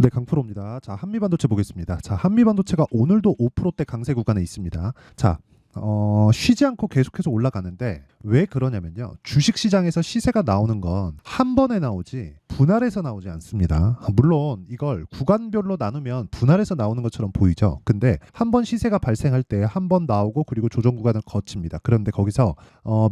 네, 강프로입니다. 자, 한미반도체 보겠습니다. 자, 한미반도체가 오늘도 5%대 강세 구간에 있습니다. 자, 쉬지 않고 계속해서 올라가는데 왜 그러냐면요. 주식시장에서 시세가 나오는 건 한 번에 나오지 분할해서 나오지 않습니다. 물론 이걸 구간별로 나누면 분할해서 나오는 것처럼 보이죠. 근데 한 번 시세가 발생할 때 한 번 나오고 그리고 조정 구간을 거칩니다. 그런데 거기서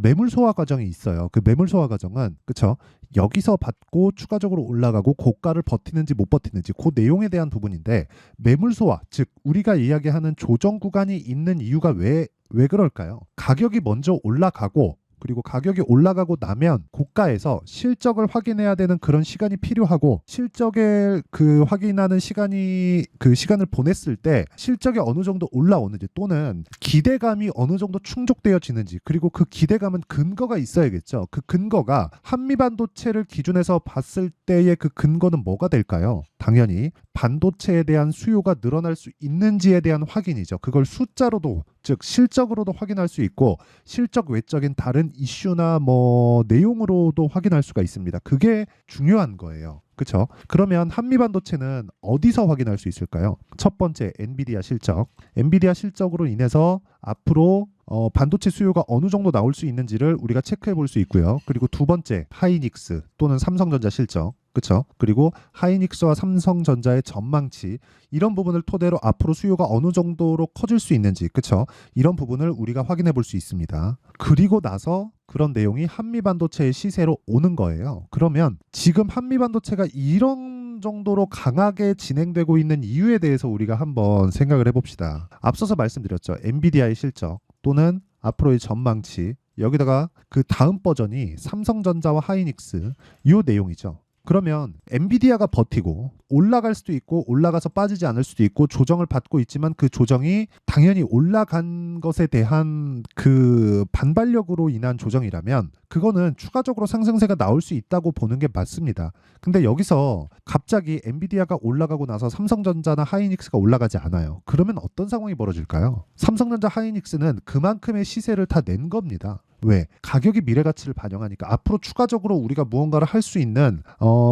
매물 소화 과정이 있어요. 그 매물 소화 과정은 그쵸? 여기서 받고 추가적으로 올라가고 고가를 버티는지 못 버티는지 그 내용에 대한 부분인데 매물 소화, 즉 우리가 이야기하는 조정 구간이 있는 이유가 왜 그럴까요? 가격이 먼저 올라가고 그리고 가격이 올라가고 나면 고가에서 실적을 확인해야 되는 그런 시간이 필요하고 실적을 확인하는 시간이 그 시간을 보냈을 때 실적이 어느 정도 올라오는지 또는 기대감이 어느 정도 충족되어지는지 그리고 그 기대감은 근거가 있어야겠죠. 그 근거가 한미반도체를 기준해서 봤을 때의 그 근거는 뭐가 될까요? 당연히 반도체에 대한 수요가 늘어날 수 있는지에 대한 확인이죠. 그걸 숫자로도 즉 실적으로도 확인할 수 있고 실적 외적인 다른 이슈나 뭐 내용으로도 확인할 수가 있습니다. 그게 중요한 거예요. 그렇죠? 그러면 한미반도체는 어디서 확인할 수 있을까요? 첫 번째 엔비디아 실적. 엔비디아 실적으로 인해서 앞으로 반도체 수요가 어느 정도 나올 수 있는지를 우리가 체크해 볼 수 있고요. 그리고 두 번째 하이닉스 또는 삼성전자 실적. 그렇죠? 그리고 하이닉스와 삼성전자의 전망치 이런 부분을 토대로 앞으로 수요가 어느 정도로 커질 수 있는지 그렇죠? 이런 부분을 우리가 확인해 볼 수 있습니다. 그리고 나서 그런 내용이 한미반도체의 시세로 오는 거예요. 그러면 지금 한미반도체가 이런 정도로 강하게 진행되고 있는 이유에 대해서 우리가 한번 생각을 해봅시다. 앞서서 말씀드렸죠. 엔비디아의 실적 또는 앞으로의 전망치 여기다가 그 다음 버전이 삼성전자와 하이닉스 이 내용이죠. 그러면 엔비디아가 버티고 올라갈 수도 있고 올라가서 빠지지 않을 수도 있고 조정을 받고 있지만 그 조정이 당연히 올라간 것에 대한 그 반발력으로 인한 조정이라면 그거는 추가적으로 상승세가 나올 수 있다고 보는 게 맞습니다. 근데 여기서 갑자기 엔비디아가 올라가고 나서 삼성전자나 하이닉스가 올라가지 않아요. 그러면 어떤 상황이 벌어질까요? 삼성전자 하이닉스는 그만큼의 시세를 다 낸 겁니다. 왜? 가격이 미래 가치를 반영하니까 앞으로 추가적으로 우리가 무언가를 할 수 있는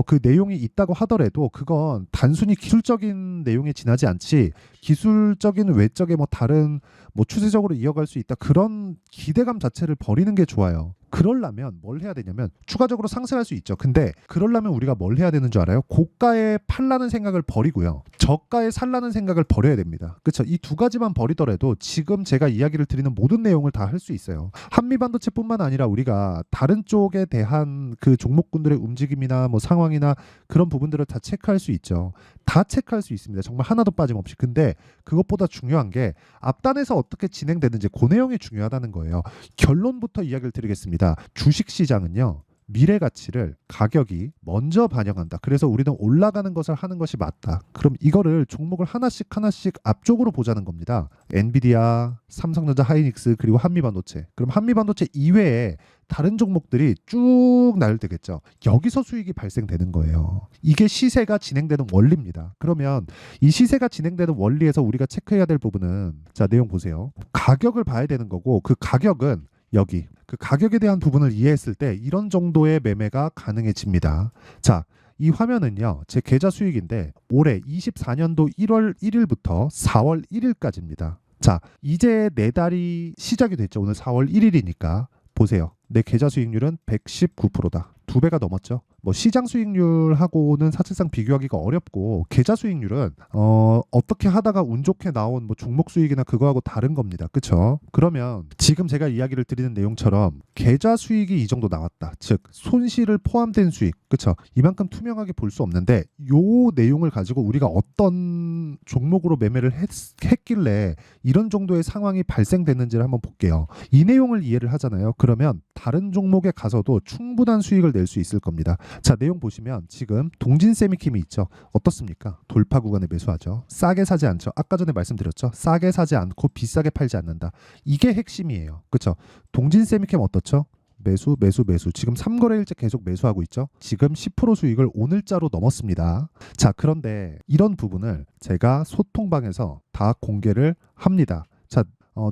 그 내용이 있다고 하더라도 그건 단순히 기술적인 내용에 지나지 않지 기술적인 외적의 뭐 다른 뭐 추세적으로 이어갈 수 있다 그런 기대감 자체를 버리는 게 좋아요. 그러려면 뭘 해야 되냐면 추가적으로 상승할 수 있죠. 근데 그러려면 우리가 뭘 해야 되는 줄 알아요? 고가에 팔라는 생각을 버리고요. 저가에 살라는 생각을 버려야 됩니다. 그렇죠? 이 두 가지만 버리더라도 지금 제가 이야기를 드리는 모든 내용을 다 할 수 있어요. 한미반도체뿐만 아니라 우리가 다른 쪽에 대한 그 종목군들의 움직임이나 뭐 상황이나 그런 부분들을 다 체크할 수 있죠. 다 체크할 수 있습니다. 정말 하나도 빠짐없이. 근데 그것보다 중요한 게 앞단에서 어떻게 진행되는지 그 내용이 중요하다는 거예요. 결론부터 이야기를 드리겠습니다. 주식시장은요. 미래 가치를 가격이 먼저 반영한다. 그래서 우리는 올라가는 것을 하는 것이 맞다. 그럼 이거를 종목을 하나씩 하나씩 앞쪽으로 보자는 겁니다. 엔비디아, 삼성전자, 하이닉스 그리고 한미반도체. 그럼 한미반도체 이외에 다른 종목들이 쭉 나열되겠죠. 여기서 수익이 발생되는 거예요. 이게 시세가 진행되는 원리입니다. 그러면 이 시세가 진행되는 원리에서 우리가 체크해야 될 부분은 자, 내용 보세요. 가격을 봐야 되는 거고 그 가격은 여기 그 가격에 대한 부분을 이해했을 때 이런 정도의 매매가 가능해집니다. 자, 이 화면은요. 제 계좌 수익인데 올해 24년도 1월 1일부터 4월 1일까지입니다. 자, 이제 네 달이 시작이 됐죠. 오늘 4월 1일이니까 보세요. 내 계좌 수익률은 119%다. 두 배가 넘었죠. 뭐 시장 수익률하고는 사실상 비교하기가 어렵고 계좌 수익률은 어떻게 하다가 운 좋게 나온 뭐 종목 수익이나 그거하고 다른 겁니다. 그렇죠? 그러면 지금 제가 이야기를 드리는 내용처럼 계좌 수익이 이 정도 나왔다. 즉 손실을 포함된 수익. 그렇죠? 이만큼 투명하게 볼 수 없는데 요 내용을 가지고 우리가 어떤 종목으로 매매를 했길래 이런 정도의 상황이 발생됐는지를 한번 볼게요. 이 내용을 이해를 하잖아요. 그러면 다른 종목에 가서도 충분한 수익을 낼 수 있을 겁니다. 자, 내용 보시면 지금 동진세미킴이 있죠. 어떻습니까? 돌파 구간에 매수하죠. 싸게 사지 않죠. 아까 전에 말씀드렸죠. 싸게 사지 않고 비싸게 팔지 않는다. 이게 핵심이에요. 그렇죠? 동진세미킴 어떻죠? 매수, 매수, 매수. 지금 3거래일째 계속 매수하고 있죠. 지금 10% 수익을 오늘자로 넘었습니다. 자, 그런데 이런 부분을 제가 소통방에서 다 공개를 합니다. 자,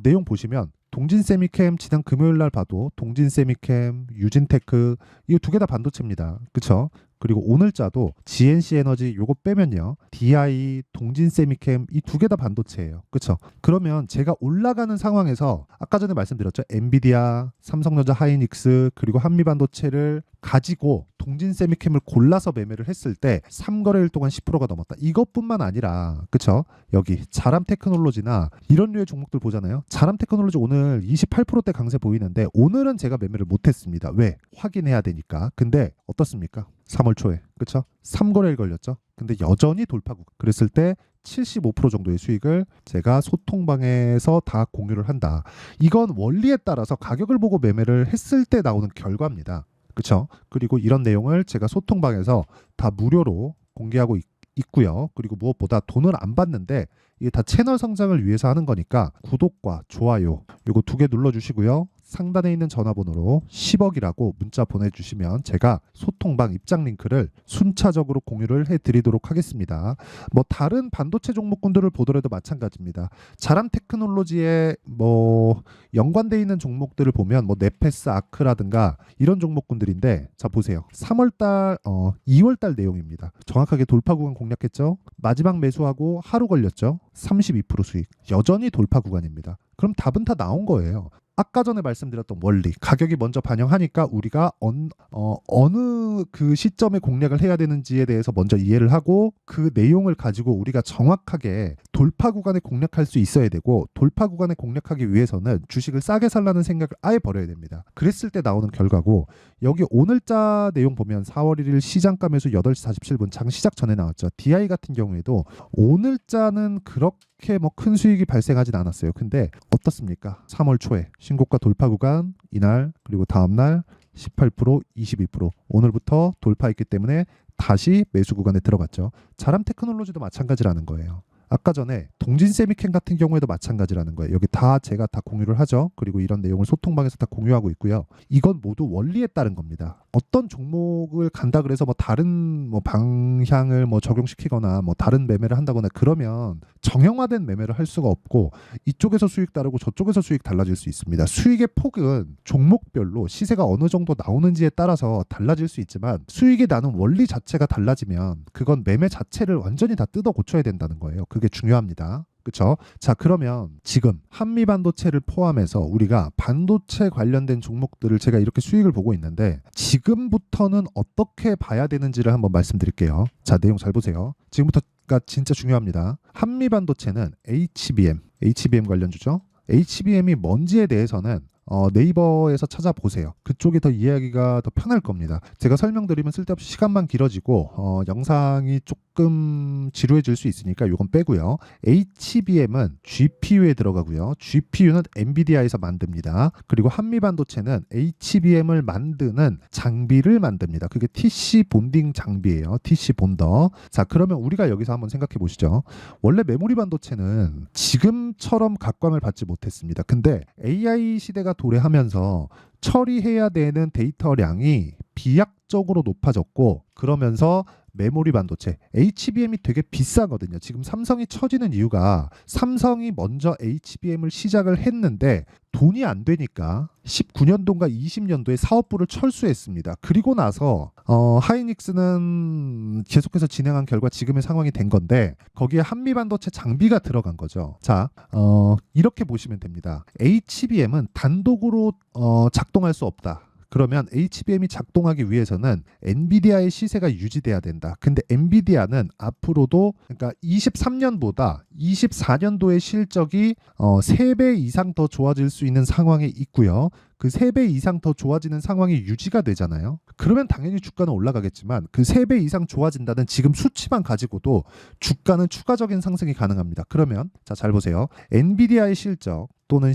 내용 보시면 동진세미캠 지난 금요일 날 봐도 동진세미캠, 유진테크 이 두 개 다 반도체입니다. 그렇죠? 그리고 오늘자도 GNC 에너지 요거 빼면요. DI, 동진 세미캠 이 두 개 다 반도체예요. 그렇죠? 그러면 제가 올라가는 상황에서 아까 전에 말씀드렸죠. 엔비디아, 삼성전자 하이닉스 그리고 한미반도체를 가지고 동진 세미캠을 골라서 매매를 했을 때 3거래일 동안 10%가 넘었다. 이것뿐만 아니라 그렇죠? 여기 자람 테크놀로지나 이런 류의 종목들 보잖아요. 자람 테크놀로지 오늘 28%대 강세 보이는데 오늘은 제가 매매를 못했습니다. 왜? 확인해야 되니까. 근데 어떻습니까? 3월 초에 그렇죠? 3거래일 걸렸죠. 근데 여전히 돌파구. 그랬을 때 75% 정도의 수익을 제가 소통방에서 다 공유를 한다. 이건 원리에 따라서 가격을 보고 매매를 했을 때 나오는 결과입니다. 그렇죠? 그리고 이런 내용을 제가 소통방에서 다 무료로 공개하고 있고요. 그리고 무엇보다 돈을 안 받는데 이게 다 채널 성장을 위해서 하는 거니까 구독과 좋아요 이거 두 개 눌러주시고요. 상단에 있는 전화번호로 10억이라고 문자 보내주시면 제가 소통방 입장 링크를 순차적으로 공유를 해드리도록 하겠습니다. 뭐 다른 반도체 종목군들을 보더라도 마찬가지입니다. 자람 테크놀로지에 뭐 연관돼 있는 종목들을 보면 뭐 네페스 아크라든가 이런 종목군들인데 자 보세요. 3월달 2월달 내용입니다. 정확하게 돌파 구간 공략했죠. 마지막 매수하고 하루 걸렸죠. 32% 수익. 여전히 돌파 구간입니다. 그럼 답은 다 나온 거예요. 아까 전에 말씀드렸던 원리, 가격이 먼저 반영하니까 우리가 어느 그 시점에 공략을 해야 되는지에 대해서 먼저 이해를 하고 그 내용을 가지고 우리가 정확하게 돌파 구간에 공략할 수 있어야 되고 돌파 구간에 공략하기 위해서는 주식을 싸게 살라는 생각을 아예 버려야 됩니다. 그랬을 때 나오는 결과고 여기 오늘자 내용 보면 4월 1일 시장가 매수 8시 47분 장 시작 전에 나왔죠. DI 같은 경우에도 오늘자는 그렇게 뭐 큰 수익이 발생하진 않았어요. 근데 어떻습니까? 3월 초에 신고가 돌파 구간 이날 그리고 다음날 18%, 22% 오늘부터 돌파했기 때문에 다시 매수 구간에 들어갔죠. 자람 테크놀로지도 마찬가지라는 거예요. 아까 전에 동진 세미캠 같은 경우에도 마찬가지라는 거예요. 여기 다 제가 다 공유를 하죠. 그리고 이런 내용을 소통방에서 다 공유하고 있고요. 이건 모두 원리에 따른 겁니다. 어떤 종목을 간다 그래서 뭐 다른 뭐 방향을 뭐 적용시키거나 뭐 다른 매매를 한다거나 그러면 정형화된 매매를 할 수가 없고 이쪽에서 수익 다르고 저쪽에서 수익 달라질 수 있습니다. 수익의 폭은 종목별로 시세가 어느 정도 나오는지에 따라서 달라질 수 있지만 수익이 나는 원리 자체가 달라지면 그건 매매 자체를 완전히 다 뜯어 고쳐야 된다는 거예요. 그게 중요합니다. 그렇죠? 자, 그러면 지금 한미반도체를 포함해서 우리가 반도체 관련된 종목들을 제가 이렇게 수익을 보고 있는데 지금부터는 어떻게 봐야 되는지를 한번 말씀드릴게요. 자, 내용 잘 보세요. 지금부터가 진짜 중요합니다. 한미반도체는 HBM 관련주죠. HBM이 뭔지에 대해서는 네이버에서 찾아보세요. 그쪽이 더 이해하기가 더 편할 겁니다. 제가 설명드리면 쓸데없이 시간만 길어지고 영상이 조금 지루해질 수 있으니까 이건 빼고요. HBM은 GPU에 들어가고요. GPU는 엔비디아에서 만듭니다. 그리고 한미반도체는 HBM을 만드는 장비를 만듭니다. 그게 TC 본딩 장비예요. TC 본더. 자, 그러면 우리가 여기서 한번 생각해 보시죠. 원래 메모리 반도체는 지금처럼 각광을 받지 못했습니다. 근데 AI 시대가 도래하면서 처리해야 되는 데이터량이 비약적으로 높아졌고 그러면서 메모리 반도체 HBM이 되게 비싸거든요. 지금 삼성이 처지는 이유가 삼성이 먼저 HBM을 시작을 했는데 돈이 안 되니까 19년도인가 20년도에 사업부를 철수했습니다. 그리고 나서 하이닉스는 계속해서 진행한 결과 지금의 상황이 된 건데 거기에 한미반도체 장비가 들어간 거죠. 자, 이렇게 보시면 됩니다. HBM은 단독으로 작동할 수 없다. 그러면 HBM이 작동하기 위해서는 엔비디아의 시세가 유지돼야 된다. 근데 엔비디아는 앞으로도 그러니까 23년보다 24년도의 실적이 3배 이상 더 좋아질 수 있는 상황에 있고요. 그 3배 이상 더 좋아지는 상황이 유지가 되잖아요. 그러면 당연히 주가는 올라가겠지만 그 3배 이상 좋아진다는 지금 수치만 가지고도 주가는 추가적인 상승이 가능합니다. 그러면 자, 잘 보세요. 엔비디아의 실적 또는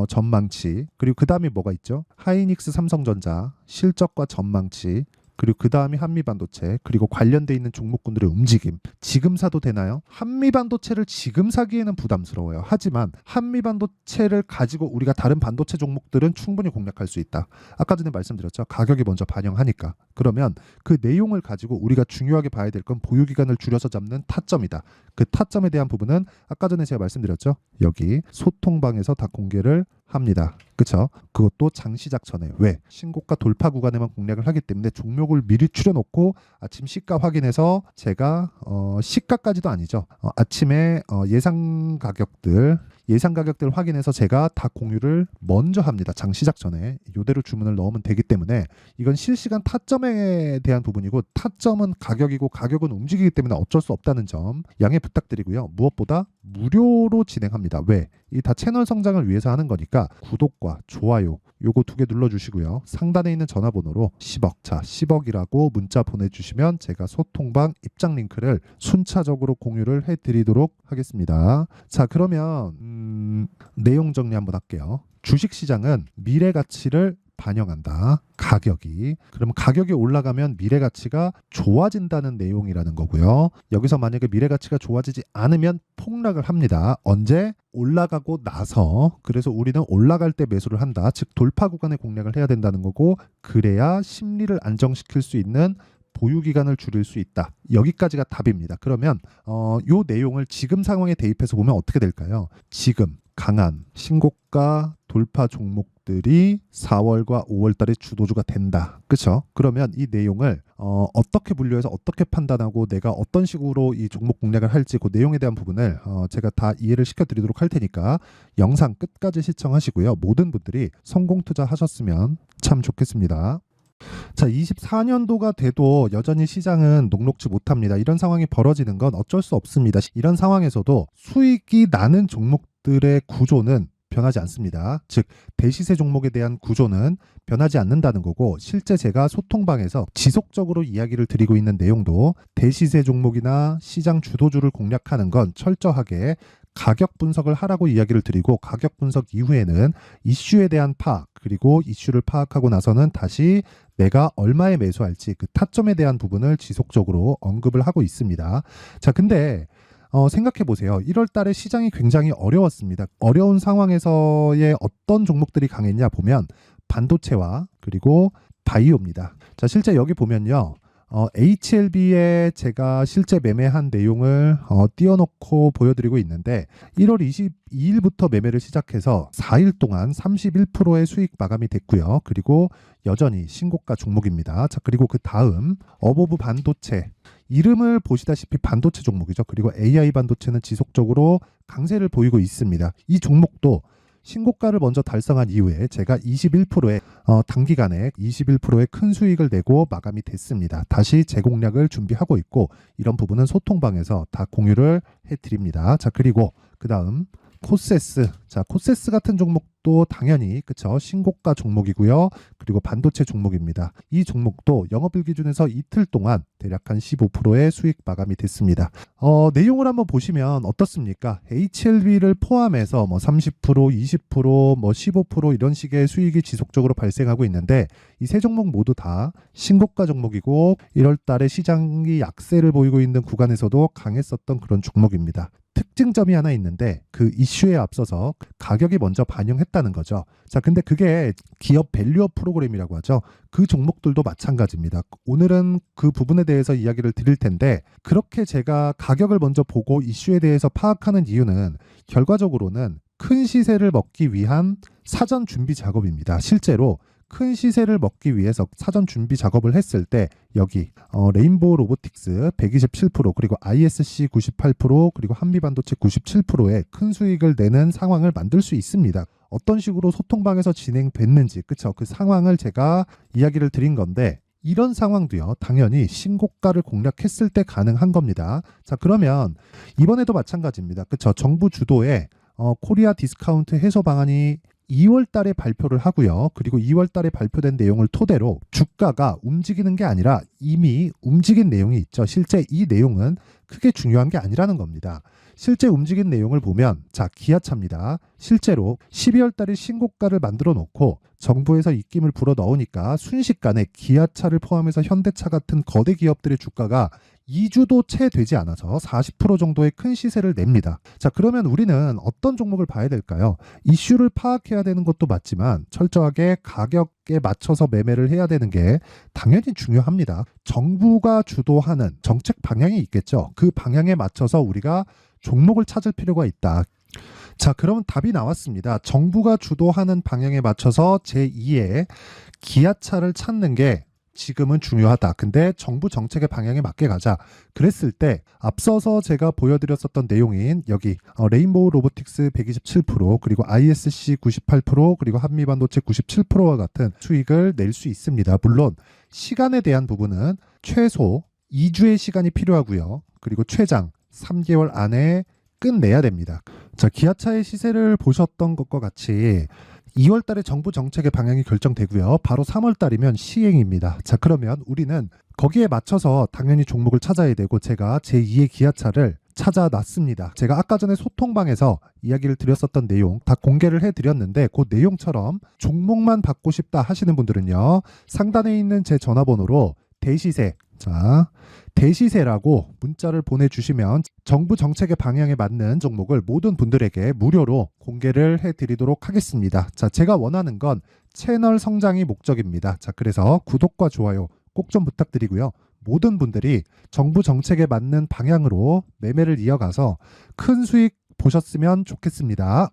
전망치 그리고 그 다음에 뭐가 있죠? 하이닉스 삼성전자 실적과 전망치 그리고 그 다음이 한미반도체 그리고 관련돼 있는 종목군들의 움직임 지금 사도 되나요? 한미반도체를 지금 사기에는 부담스러워요. 하지만 한미반도체를 가지고 우리가 다른 반도체 종목들은 충분히 공략할 수 있다. 아까 전에 말씀드렸죠. 가격이 먼저 반영하니까. 그러면 그 내용을 가지고 우리가 중요하게 봐야 될 건 보유기간을 줄여서 잡는 타점이다. 그 타점에 대한 부분은 아까 전에 제가 말씀드렸죠. 여기 소통방에서 다 공개를 합니다. 그쵸? 그것도 장 시작 전에. 왜? 신고가 돌파 구간에만 공략을 하기 때문에 종목을 미리 추려놓고 아침 시가 확인해서 제가 시가까지도 아니죠. 아침에 예상 가격들 확인해서 제가 다 공유를 먼저 합니다. 장 시작 전에 이대로 주문을 넣으면 되기 때문에 이건 실시간 타점에 대한 부분이고, 타점은 가격이고 가격은 움직이기 때문에 어쩔 수 없다는 점 양해 부탁드리고요. 무엇보다 무료로 진행합니다. 왜? 이 다 채널 성장을 위해서 하는 거니까 구독과 좋아요 요거 2개 눌러주시고요. 상단에 있는 전화번호로 10억, 자 10억이라고 문자 보내주시면 제가 소통방 입장 링크를 순차적으로 공유를 해드리도록 하겠습니다. 자, 그러면 내용 정리 한번 할게요. 주식시장은 미래 가치를 반영한다. 가격이. 그러면 가격이 올라가면 미래 가치가 좋아진다는 내용이라는 거고요. 여기서 만약에 미래 가치가 좋아지지 않으면 폭락을 합니다. 언제? 올라가고 나서. 그래서 우리는 올라갈 때 매수를 한다. 즉 돌파 구간에 공략을 해야 된다는 거고, 그래야 심리를 안정시킬 수 있는 보유 기간을 줄일 수 있다. 여기까지가 답입니다. 그러면 요 내용을 지금 상황에 대입해서 보면 어떻게 될까요? 지금 강한 신고가 돌파 종목들이 4월과 5월 달에 주도주가 된다. 그렇죠? 그러면 이 내용을 어떻게 분류해서 어떻게 판단하고 내가 어떤 식으로 이 종목 공략을 할지 그 내용에 대한 부분을 제가 다 이해를 시켜드리도록 할 테니까 영상 끝까지 시청하시고요. 모든 분들이 성공 투자하셨으면 참 좋겠습니다. 자, 24년도가 돼도 여전히 시장은 녹록지 못합니다. 이런 상황이 벌어지는 건 어쩔 수 없습니다. 이런 상황에서도 수익이 나는 종목들의 구조는 변하지 않습니다. 즉 대시세 종목에 대한 구조는 변하지 않는다는 거고, 실제 제가 소통방에서 지속적으로 이야기를 드리고 있는 내용도 대시세 종목이나 시장 주도주를 공략하는 건 철저하게 가격 분석을 하라고 이야기를 드리고, 가격 분석 이후에는 이슈에 대한 파악, 그리고 이슈를 파악하고 나서는 다시 내가 얼마에 매수할지 그 타점에 대한 부분을 지속적으로 언급을 하고 있습니다. 자, 근데 생각해 보세요. 1월 달에 시장이 굉장히 어려웠습니다. 어려운 상황에서의 어떤 종목들이 강했냐 보면 반도체와 그리고 바이오입니다. 자, 실제 여기 보면요. HLB에 제가 실제 매매한 내용을 띄워놓고 보여드리고 있는데, 1월 22일부터 매매를 시작해서 4일 동안 31%의 수익 마감이 됐고요. 그리고 여전히 신고가 종목입니다. 자, 그리고 그 다음 어보브 반도체, 이름을 보시다시피 반도체 종목이죠. 그리고 AI 반도체는 지속적으로 강세를 보이고 있습니다. 이 종목도 신고가를 먼저 달성한 이후에 제가 21%의 단기간에 21%의 큰 수익을 내고 마감이 됐습니다. 다시 재공략을 준비하고 있고, 이런 부분은 소통방에서 다 공유를 해드립니다. 자, 그리고 그 다음 코세스. 자, 코세스 같은 종목도 당연히 그쵸, 신고가 종목이고요. 그리고 반도체 종목입니다. 이 종목도 영업일 기준에서 이틀 동안 대략 한 15%의 수익 마감이 됐습니다. 내용을 한번 보시면 어떻습니까? HLB를 포함해서 뭐 30%, 20%, 뭐 15% 이런 식의 수익이 지속적으로 발생하고 있는데, 이 세 종목 모두 다 신고가 종목이고 1월 달에 시장이 약세를 보이고 있는 구간에서도 강했었던 그런 종목입니다. 특징점이 하나 있는데, 그 이슈에 앞서서 가격이 먼저 반영했다는 거죠. 자, 근데 그게 기업 밸류업 프로그램이라고 하죠. 그 종목들도 마찬가지입니다. 오늘은 그 부분에 대해서 이야기를 드릴 텐데, 그렇게 제가 가격을 먼저 보고 이슈에 대해서 파악하는 이유는 결과적으로는 큰 시세를 먹기 위한 사전 준비 작업입니다. 실제로 큰 시세를 먹기 위해서 사전 준비 작업을 했을 때 여기 레인보우 로보틱스 127%, 그리고 ISC 98%, 그리고 한미반도체 97%의 큰 수익을 내는 상황을 만들 수 있습니다. 어떤 식으로 소통방에서 진행됐는지, 그쵸? 그 상황을 제가 이야기를 드린 건데, 이런 상황도요, 당연히 신고가를 공략했을 때 가능한 겁니다. 자, 그러면 이번에도 마찬가지입니다. 그쵸? 정부 주도의 코리아 디스카운트 해소 방안이 2월 달에 발표를 하고요. 그리고 2월 달에 발표된 내용을 토대로 주가가 움직이는 게 아니라 이미 움직인 내용이 있죠. 실제 이 내용은 크게 중요한 게 아니라는 겁니다. 실제 움직인 내용을 보면, 자, 기아차입니다. 실제로 12월 달에 신고가를 만들어 놓고 정부에서 입김을 불어 넣으니까 순식간에 기아차를 포함해서 현대차 같은 거대 기업들의 주가가 2주도 채 되지 않아서 40% 정도의 큰 시세를 냅니다. 자, 그러면 우리는 어떤 종목을 봐야 될까요? 이슈를 파악해야 되는 것도 맞지만 철저하게 가격에 맞춰서 매매를 해야 되는 게 당연히 중요합니다. 정부가 주도하는 정책 방향이 있겠죠. 그 방향에 맞춰서 우리가 종목을 찾을 필요가 있다. 자, 그러면 답이 나왔습니다. 정부가 주도하는 방향에 맞춰서 제2의 기아차를 찾는 게 지금은 중요하다. 근데 정부 정책의 방향에 맞게 가자. 그랬을 때 앞서서 제가 보여드렸었던 내용인 여기 레인보우 로보틱스 127% 그리고 ISC 98% 그리고 한미반도체 97%와 같은 수익을 낼 수 있습니다. 물론 시간에 대한 부분은 최소 2주의 시간이 필요하고요. 그리고 최장 3개월 안에 끝내야 됩니다. 자, 기아차의 시세를 보셨던 것과 같이 2월 달에 정부 정책의 방향이 결정되고요. 바로 3월 달이면 시행입니다. 자, 그러면 우리는 거기에 맞춰서 당연히 종목을 찾아야 되고 제가 제2의 기아차를 찾아놨습니다. 제가 아까 전에 소통방에서 이야기를 드렸었던 내용 다 공개를 해드렸는데 그 내용처럼 종목만 받고 싶다 하시는 분들은요. 상단에 있는 제 전화번호로 대시세, 자, 대시세라고 문자를 보내주시면 정부 정책의 방향에 맞는 종목을 모든 분들에게 무료로 공개를 해드리도록 하겠습니다. 자, 제가 원하는 건 채널 성장이 목적입니다. 자, 그래서 구독과 좋아요 꼭 좀 부탁드리고요. 모든 분들이 정부 정책에 맞는 방향으로 매매를 이어가서 큰 수익 보셨으면 좋겠습니다.